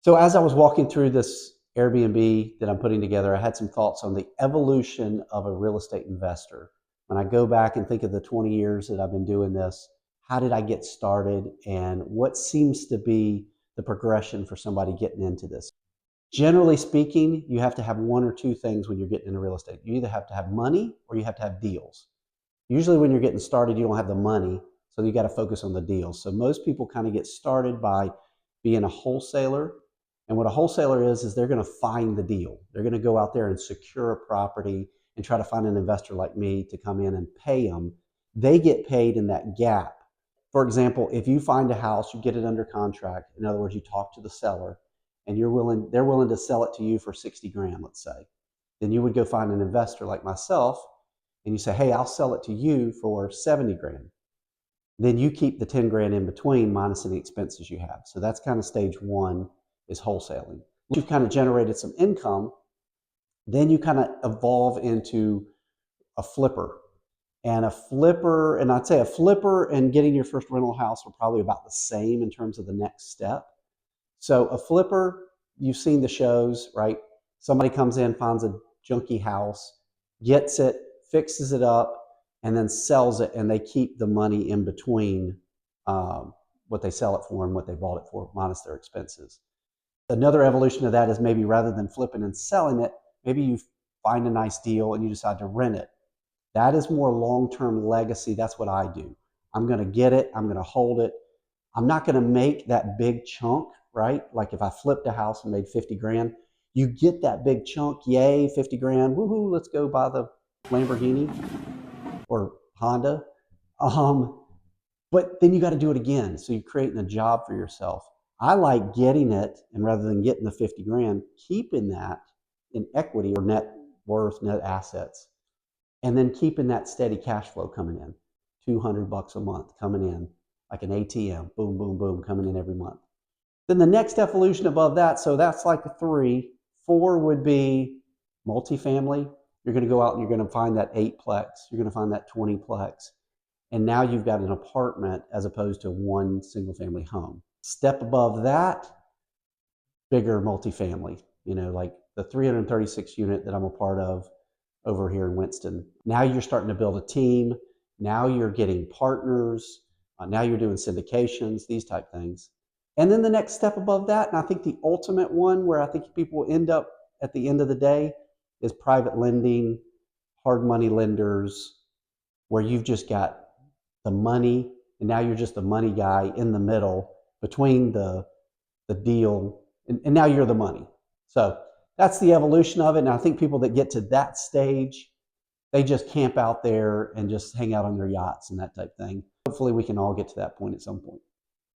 So as I was walking through this Airbnb that I'm putting together, I had some thoughts on the evolution of a real estate investor. When I go back and think of the 20 years that I've been doing this, how did I get started and what seems to be the progression for somebody getting into this? Generally speaking, you have to have one or two things when you're getting into real estate. You either have to have money or you have to have deals. Usually when you're getting started, you don't have the money, so you got to focus on the deals. So most people kind of get started by being a wholesaler. And what a wholesaler is they're going to find the deal. They're going to go out there and secure a property and try to find an investor like me to come in and pay them. They get paid in that gap. For example, if you find a house, you get it under contract. In other words, you talk to the seller and they're willing to sell it to you for 60 grand, let's say. Then you would go find an investor like myself and you say, hey, I'll sell it to you for 70 grand. Then you keep the 10 grand in between minus any expenses you have. So that's kind of stage one, is wholesaling. Once you've kind of generated some income, then you kind of evolve into a flipper. And I'd say a flipper and getting your first rental house are probably about the same in terms of the next step. So a flipper, you've seen the shows, right? Somebody comes in, finds a junky house, gets it, fixes it up, and then sells it, and they keep the money in between what they sell it for and what they bought it for, minus their expenses. Another evolution of that is maybe rather than flipping and selling it, maybe you find a nice deal and you decide to rent it. That is more long-term legacy. That's what I do. I'm going to get it. I'm going to hold it. I'm not going to make that big chunk, right? Like if I flipped a house and made 50 grand, you get that big chunk. Yay, 50 grand. Woohoo, let's go buy the Lamborghini or Honda. But then you got to do it again. So you're creating a job for yourself. I like getting it, and rather than getting the 50 grand, keeping that in equity or net worth, net assets, and then keeping that steady cash flow coming in. $200 a month coming in, like an ATM, boom, boom, boom, coming in every month. Then the next evolution above that, so that's like a 3. 4 would be multifamily. You're going to go out and you're going to find that 8-plex. You're going to find that 20-plex. And now you've got an apartment as opposed to one single family home. Step above that, bigger multifamily, like the 336 unit that I'm a part of over here in Winston. Now you're starting to build a team. Now you're getting partners. Now you're doing syndications, these type things. And then the next step above that, and I think the ultimate one where I think people will end up at the end of the day, is private lending, hard money lenders, where you've just got the money, and now you're just the money guy in the middle between the deal, and now you're the money. So that's the evolution of it. And I think people that get to that stage, they just camp out there and just hang out on their yachts and that type of thing. Hopefully we can all get to that point at some point.